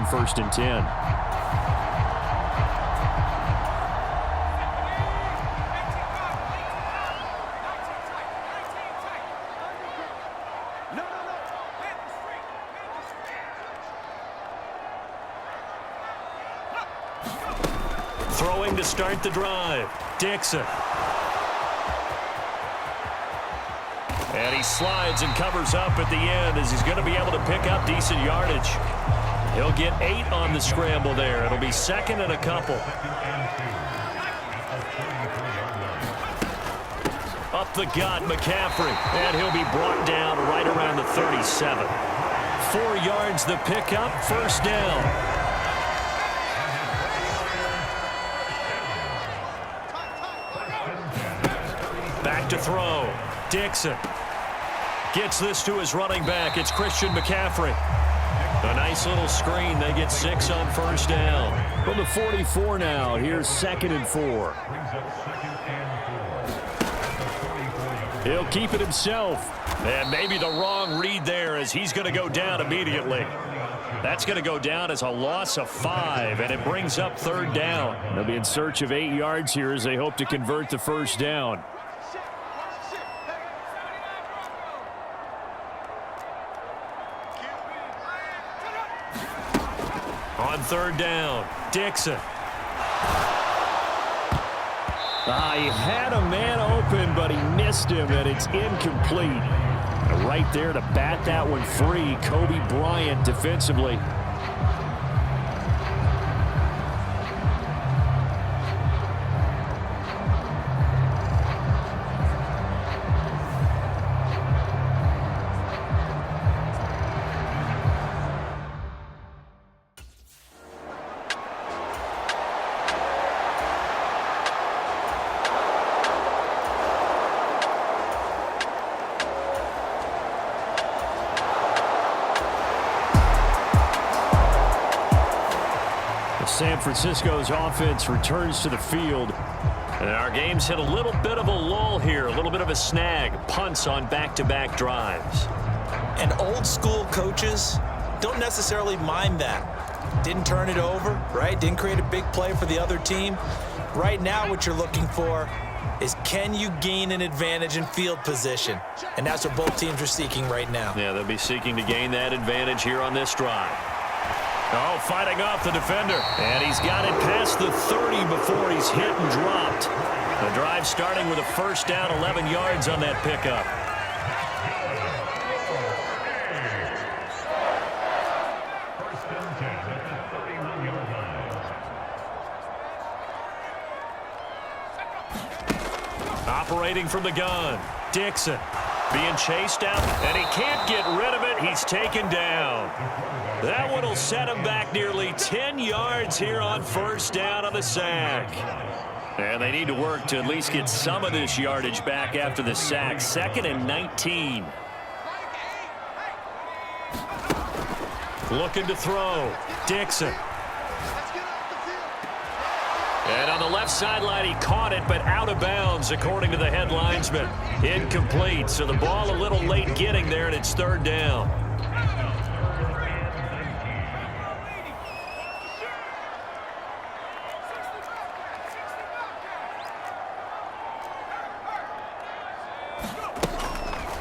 on 1st and 10. Throwing to start the drive, Dixon. And he slides and covers up at the end as he's going to be able to pick up decent yardage. He'll get 8 on the scramble there. It'll be 2nd and a couple. Up the gut, McCaffrey. And he'll be brought down right around the 37. 4 yards the pickup, 1st down. Back to throw. Dixon gets this to his running back. It's Christian McCaffrey. A nice little screen. They get 6 on 1st down. From the 44 now, here's 2nd and 4. He'll keep it himself. And maybe the wrong read there as he's going to go down immediately. That's going to go down as a loss of 5, and it brings up 3rd down. They'll be in search of 8 yards here as they hope to convert the 1st down. On 3rd down, Dixon. He had a man open, but he missed him, and it's incomplete. And right there to bat that one free, Kobe Bryant defensively. San Francisco's offense returns to the field. And our game's hit a little bit of a lull here, a little bit of a snag. Punts on back-to-back drives. And old-school coaches don't necessarily mind that. Didn't turn it over, right? Didn't create a big play for the other team. Right now what you're looking for is, can you gain an advantage in field position? And that's what both teams are seeking right now. Yeah, they'll be seeking to gain that advantage here on this drive. Oh, fighting off the defender. And he's got it past the 30 before he's hit and dropped. The drive starting with a 1st down, 11 yards on that pickup. Operating from the gun, Dixon being chased out, and he can't get rid of it. He's taken down. That one will set him back nearly 10 yards here on 1st down on the sack. And they need to work to at least get some of this yardage back after the sack. 2nd and 19. Looking to throw. Dixon. And on the left sideline, he caught it, but out of bounds, according to the head linesman. Incomplete, so the ball a little late getting there, and it's 3rd down.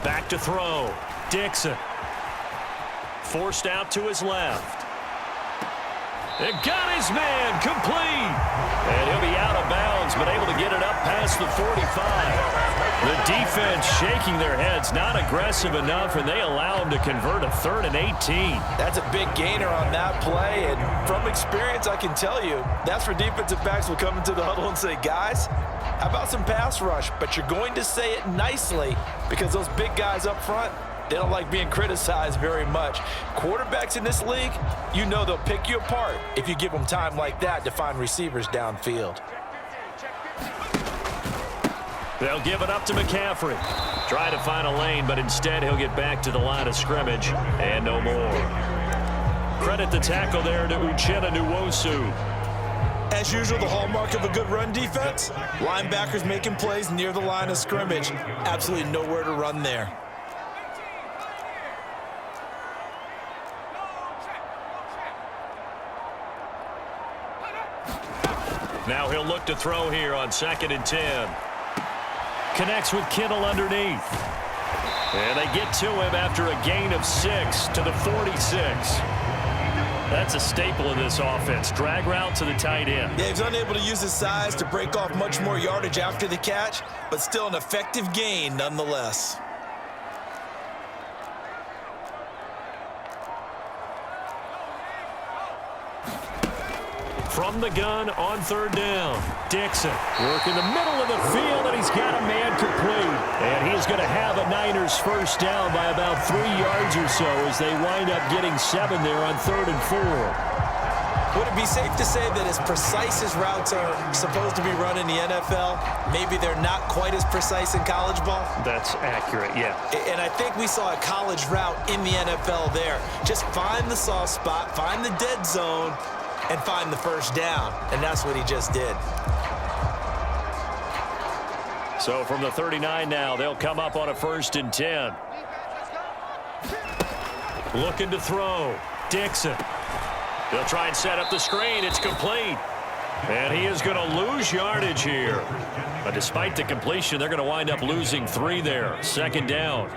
Back to throw. Dixon. Forced out to his left. It got his man complete. And he'll be out of bounds, but able to get it up past the 45. The defense shaking their heads, not aggressive enough, and they allow him to convert a 3rd and 18. That's a big gainer on that play, and from experience, I can tell you, that's where defensive backs will come into the huddle and say, guys, how about some pass rush? But you're going to say it nicely because those big guys up front, they don't like being criticized very much. Quarterbacks in this league, you know they'll pick you apart if you give them time like that to find receivers downfield. They'll give it up to McCaffrey. Try to find a lane, but instead he'll get back to the line of scrimmage and no more. Credit the tackle there to Uchenna Nwosu. As usual, the hallmark of a good run defense, linebackers making plays near the line of scrimmage. Absolutely nowhere to run there. Now he'll look to throw here on 2nd and 10. Connects with Kittle underneath. And they get to him after a gain of 6 to the 46. That's a staple of this offense. Drag route to the tight end. Yeah, he's unable to use his size to break off much more yardage after the catch, but still an effective gain nonetheless. From the gun on 3rd down, Dixon. Work in the middle of the field, and he's got a man complete. And he's going to have a Niners first down by about 3 yards or so as they wind up getting 7 there on 3rd and 4. Would it be safe to say that as precise as routes are supposed to be run in the NFL, maybe they're not quite as precise in college ball? That's accurate, yeah. And I think we saw a college route in the NFL there. Just find the soft spot, find the dead zone, and find the first down. And that's what he just did. So from the 39 now, they'll come up on a 1st and 10. Looking to throw. Dixon. They'll try and set up the screen. It's complete. And he is going to lose yardage here. But despite the completion, they're going to wind up losing 3 there. 2nd down.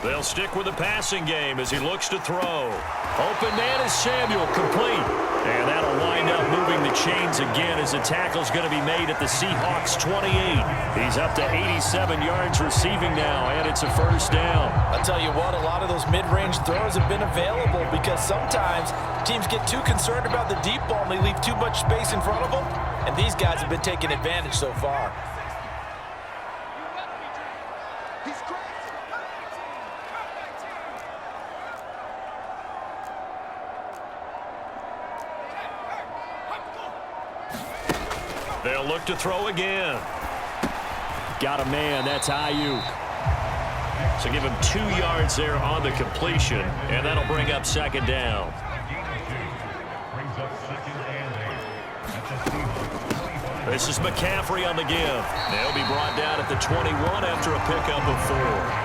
They'll stick with the passing game as he looks to throw. Open man is Samuel, complete. And that'll wind up moving the chains again as the tackle's going to be made at the Seahawks 28. He's up to 87 yards receiving now, and it's a first down. I'll tell you what, a lot of those mid-range throws have been available because sometimes teams get too concerned about the deep ball and they leave too much space in front of them. And these guys have been taking advantage so far. They'll look to throw again. Got a man. That's Ayuk. So give him 2 yards there on the completion, and that'll bring up 2nd down. This is McCaffrey on the give. They'll be brought down at the 21 after a pickup of 4.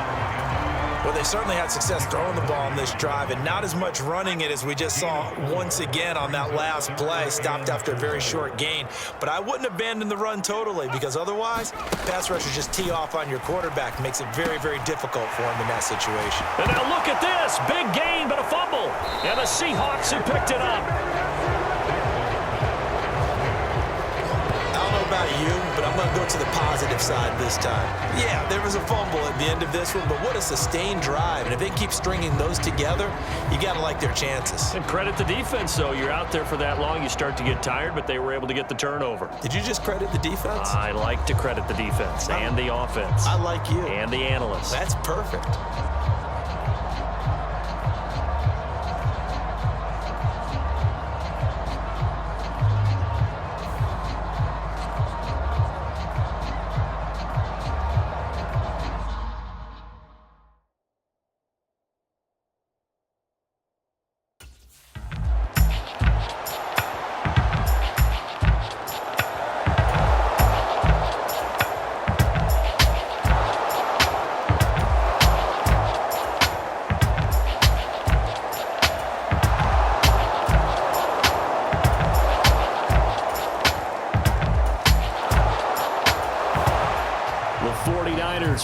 Well, they certainly had success throwing the ball on this drive and not as much running it as we just saw once again on that last play. Stopped after a very short gain. But I wouldn't abandon the run totally because otherwise, pass rushers just tee off on your quarterback. Makes it very, very difficult for him in that situation. And now look at this. Big gain, but a fumble. And the Seahawks have picked it up. I don't know about you, but I'm going to go to the positive side this time. Yeah, there was a fumble at the end of this one, but what a sustained drive. And if they keep stringing those together, you got to like their chances. And credit the defense, though. You're out there for that long, you start to get tired, but they were able to get the turnover. Did you just credit the defense? I like to credit the defense and the offense. I like you. And the analysts. That's perfect.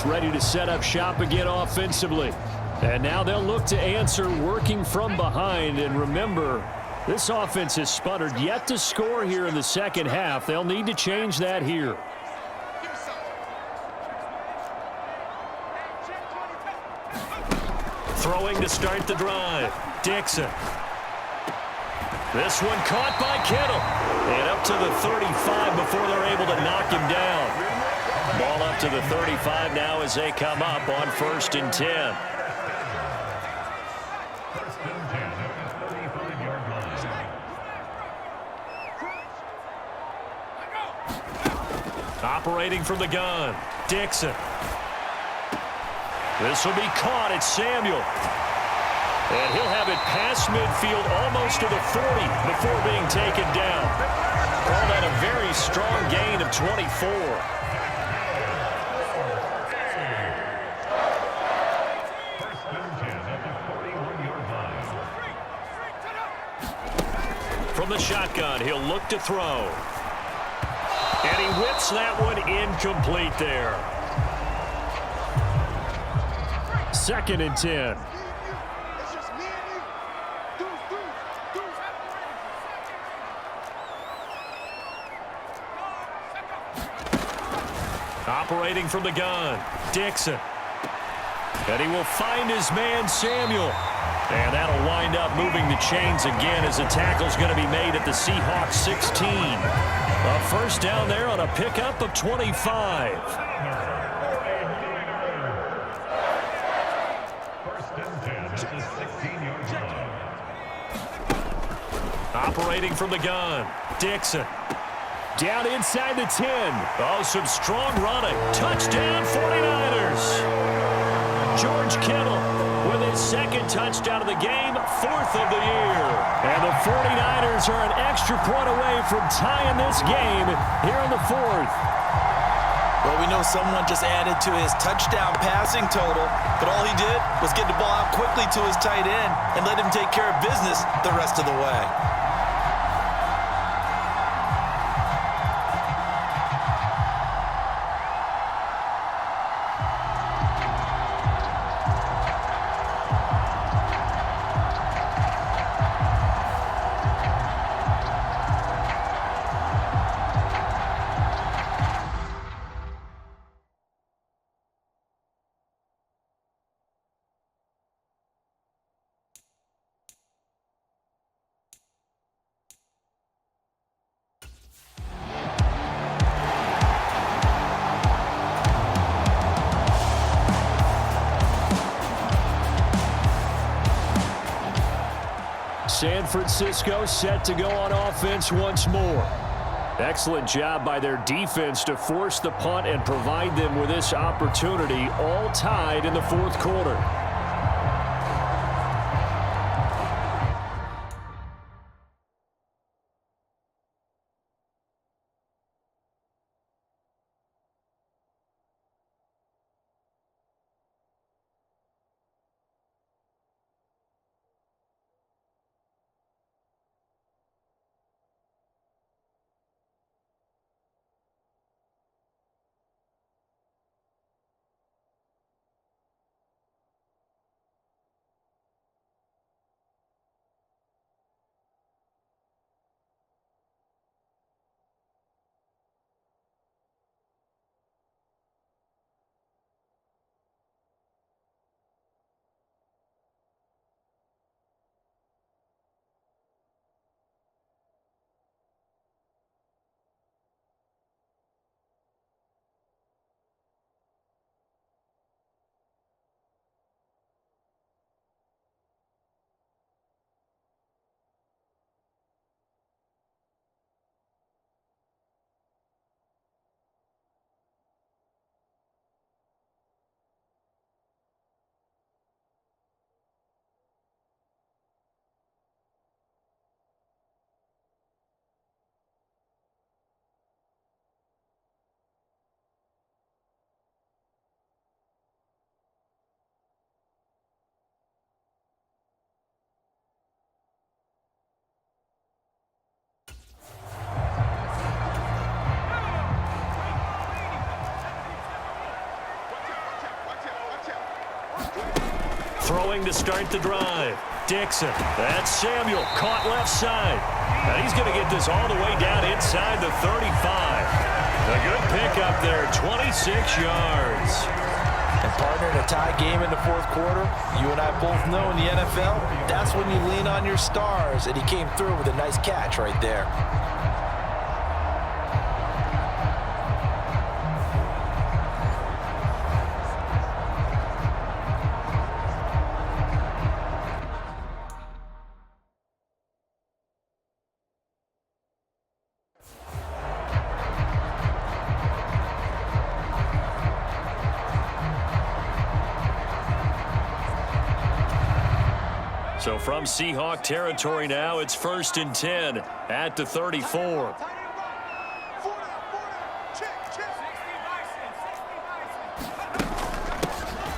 Ready to set up shop again offensively. And now they'll look to answer working from behind. And remember, this offense has sputtered yet to score here in the second half. They'll need to change that here. Throwing to start the drive. Dixon. This one caught by Kittle. And up to the 35 before they're able to knock him down. Ball up to the 35 now as they come up on 1st and 10. Operating from the gun, Dixon. This will be caught. It's Samuel. And he'll have it past midfield almost to the 40 before being taken down. Call that a very strong gain of 24. from the shotgun. He'll look to throw. And he whips that one incomplete there. 2nd and 10. Operating from the gun, Dixon. And he will find his man, Samuel. And that'll wind up moving the chains again as the tackle's going to be made at the Seahawks 16. A first down there on a pickup of 25. Operating from the gun, Dixon. Down inside the 10. Oh, some strong running. Touchdown, 49ers. George Kittle with his 2nd touchdown of the game, 4th of the year. And the 49ers are an extra point away from tying this game here in the 4th. Well, we know someone just added to his touchdown passing total, but all he did was get the ball out quickly to his tight end and let him take care of business the rest of the way. San Francisco set to go on offense once more. Excellent job by their defense to force the punt and provide them with this opportunity, all tied in the 4th quarter. Throwing to start the drive. Dixon. That's Samuel. Caught left side. And he's going to get this all the way down inside the 35. A good pickup there. 26 yards. And partner, in a tie game in the 4th quarter, you and I both know in the NFL, that's when you lean on your stars. And he came through with a nice catch right there. So from Seahawk territory now, it's 1st and 10 at the 34.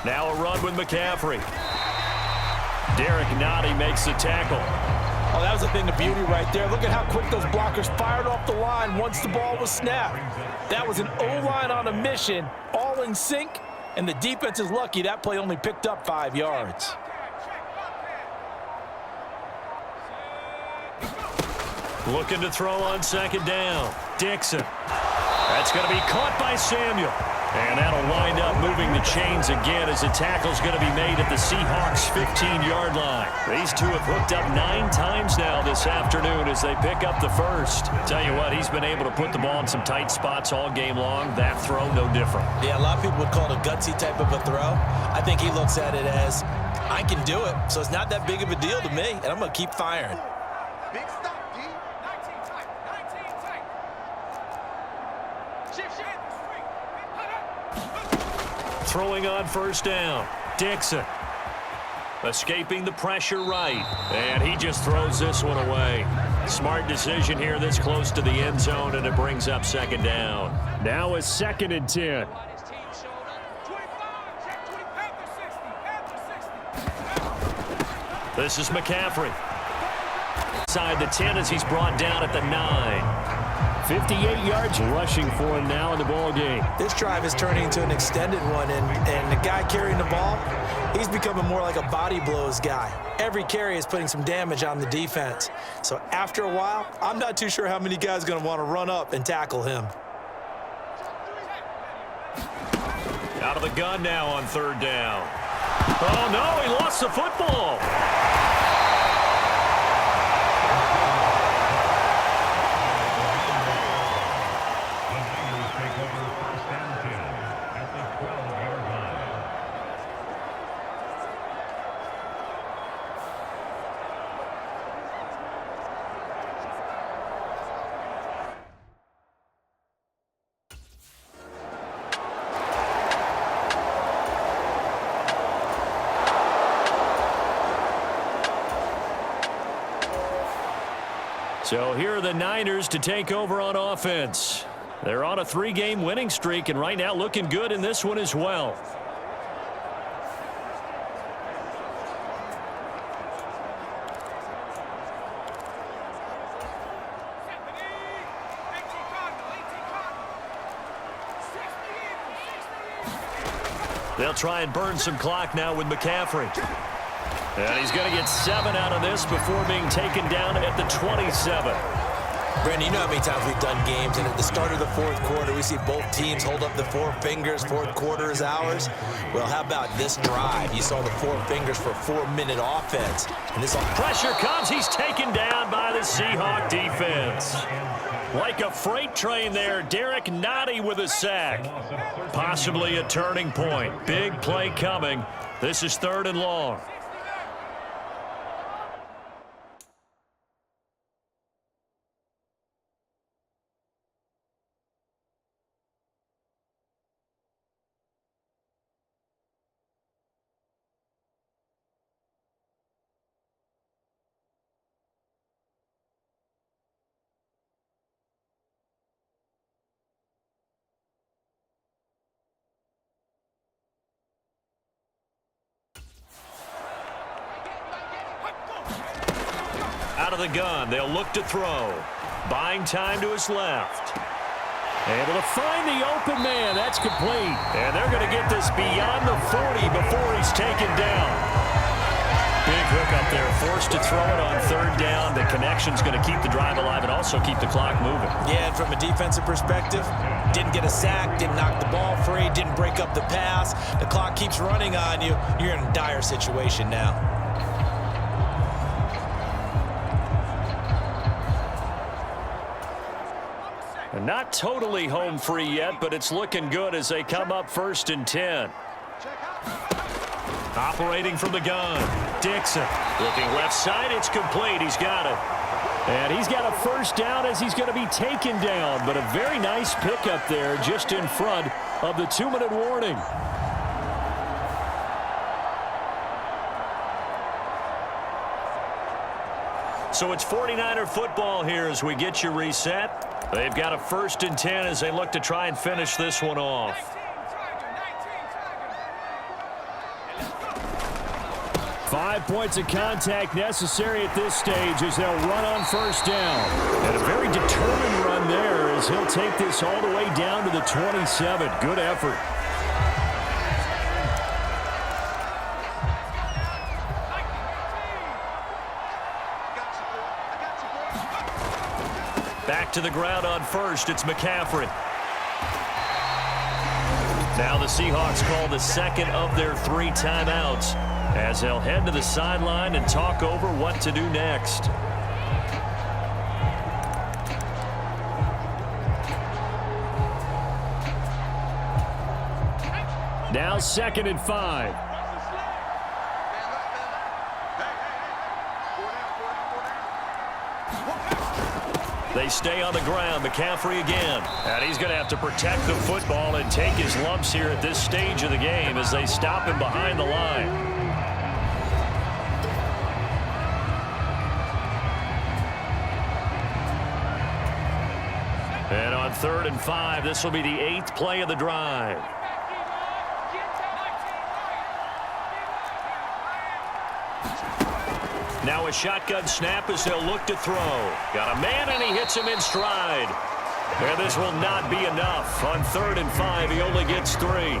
Now a run with McCaffrey. Derek Nottie makes the tackle. Oh, that was a thing of beauty right there. Look at how quick those blockers fired off the line once the ball was snapped. That was an O-line on a mission, all in sync, and the defense is lucky that play only picked up 5 yards. Looking to throw on second down. Dixon. That's going to be caught by Samuel. And that'll wind up moving the chains again as a tackle's going to be made at the Seahawks' 15-yard line. These two have hooked up 9 times now this afternoon as they pick up the first. Tell you what, he's been able to put the ball in some tight spots all game long. That throw, no different. Yeah, a lot of people would call it a gutsy type of a throw. I think he looks at it as, I can do it, so it's not that big of a deal to me, and I'm going to keep firing. Big stop, D. 19 tight. 19 tight. Shift. Throwing on first down. Dixon. Escaping the pressure right. And he just throws this one away. Smart decision here this close to the end zone, and it brings up second down. Now a 2nd and 10. This is McCaffrey. Inside the 10 as he's brought down at the 9. 58 yards rushing for him now in the ball game. This drive is turning into an extended one, and the guy carrying the ball, he's becoming more like a body blows guy. Every carry is putting some damage on the defense. So after a while, I'm not too sure how many guys are going to want to run up and tackle him. Out of the gun now on third down. Oh, no, he lost the football. So here are the Niners to take over on offense. They're on a 3-game winning streak, and right now looking good in this one as well. They'll try and burn some clock now with McCaffrey. And he's going to get 7 out of this before being taken down at the 27. Brandon, you know how many times we've done games, and at the start of the fourth quarter, we see both teams hold up the 4 fingers, fourth quarter is ours. Well, how about this drive? You saw the 4 fingers for a 4-minute offense. And this pressure comes. He's taken down by the Seahawk defense. Like a freight train there, Derek Nottie with a sack. Possibly a turning point. Big play coming. This is 3rd and long. Out of the gun, they'll look to throw. Buying time to his left. Able to find the open man. That's complete. And they're going to get this beyond the 40 before he's taken down. Big hook up there. Forced to throw it on 3rd down. The connection's going to keep the drive alive and also keep the clock moving. Yeah, and from a defensive perspective, didn't get a sack, didn't knock the ball free, didn't break up the pass. The clock keeps running on you. You're in a dire situation now. Not totally home free yet, but it's looking good as they come up 1st and 10. Operating from the gun. Dixon. Looking left side. It's complete. He's got it. And he's got a 1st down as he's going to be taken down. But a very nice pickup there just in front of the 2-minute warning. So it's 49er football here as we get you reset. They've got a 1st and 10 as they look to try and finish this one off. 5 points of contact necessary at this stage as they'll run on first down. And a very determined run there as he'll take this all the way down to the 27. Good effort. Back to the ground on first. It's McCaffrey. Now the Seahawks call the second of their 3 timeouts as they'll head to the sideline and talk over what to do next. Now 2nd and 5. They stay on the ground. McCaffrey again. And he's going to have to protect the football and take his lumps here at this stage of the game as they stop him behind the line. And on 3rd and 5, this will be the 8th play of the drive. Now a shotgun snap as they'll look to throw. Got a man, and he hits him in stride. And this will not be enough. On 3rd and 5, he only gets 3.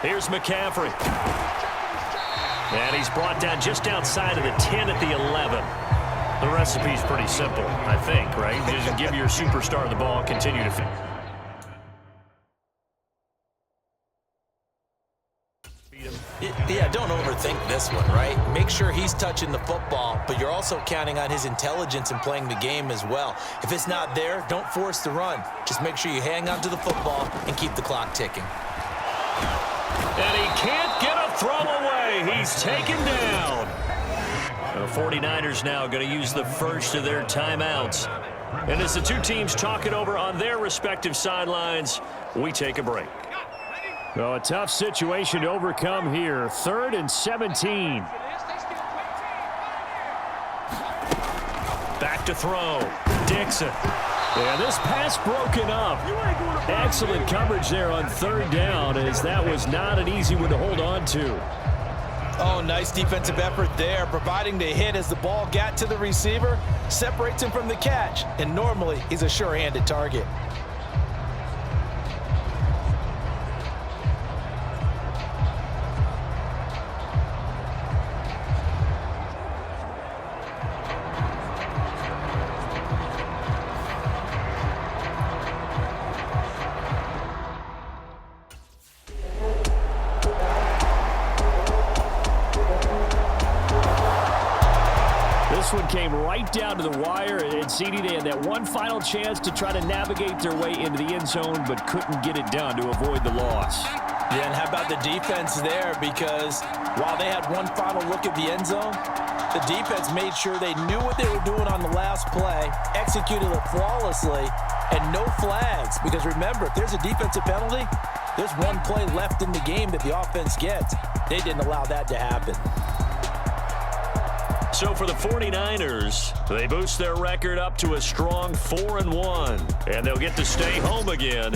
Here's McCaffrey. And he's brought down just outside of the 10 at the 11. The recipe's pretty simple, I think, right? Just give your superstar the ball and continue to feed. Yeah, don't overthink this one, right? Make sure he's touching the football, but you're also counting on his intelligence in playing the game as well. If it's not there, don't force the run. Just make sure you hang on to the football and keep the clock ticking. And he can't get a throw away. He's taken down. The 49ers now going to use the first of their timeouts. And as the two teams talk it over on their respective sidelines, we take a break. Well, a tough situation to overcome here. 3rd and 17. Back to throw. Dixon. Yeah, this pass broken up. Excellent coverage there on 3rd down, as that was not an easy one to hold on to. Oh, nice defensive effort there, providing the hit as the ball got to the receiver, separates him from the catch, and normally he's a sure-handed target. This one came right down to the wire, and CD, they had that one final chance to try to navigate their way into the end zone, but couldn't get it done to avoid the loss. Yeah, and how about the defense there? Because while they had one final look at the end zone, the defense made sure they knew what they were doing on the last play, executed it flawlessly, and no flags. Because remember, if there's a defensive penalty, there's one play left in the game that the offense gets. They didn't allow that to happen. So for the 49ers, they boost their record up to a strong 4-1, and they'll get to stay home again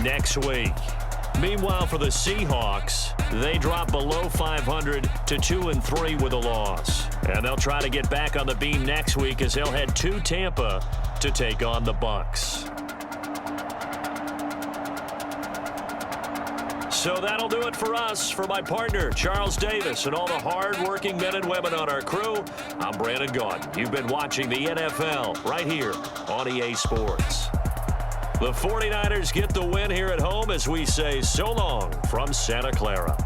next week. Meanwhile, for the Seahawks, they drop below 500 to 2-3 with a loss. And they'll try to get back on the beam next week as they'll head to Tampa to take on the Bucs. So that'll do it for us. For my partner, Charles Davis, and all the hard-working men and women on our crew, I'm Brandon Gaudin. You've been watching the NFL right here on EA Sports. The 49ers get the win here at home as we say so long from Santa Clara.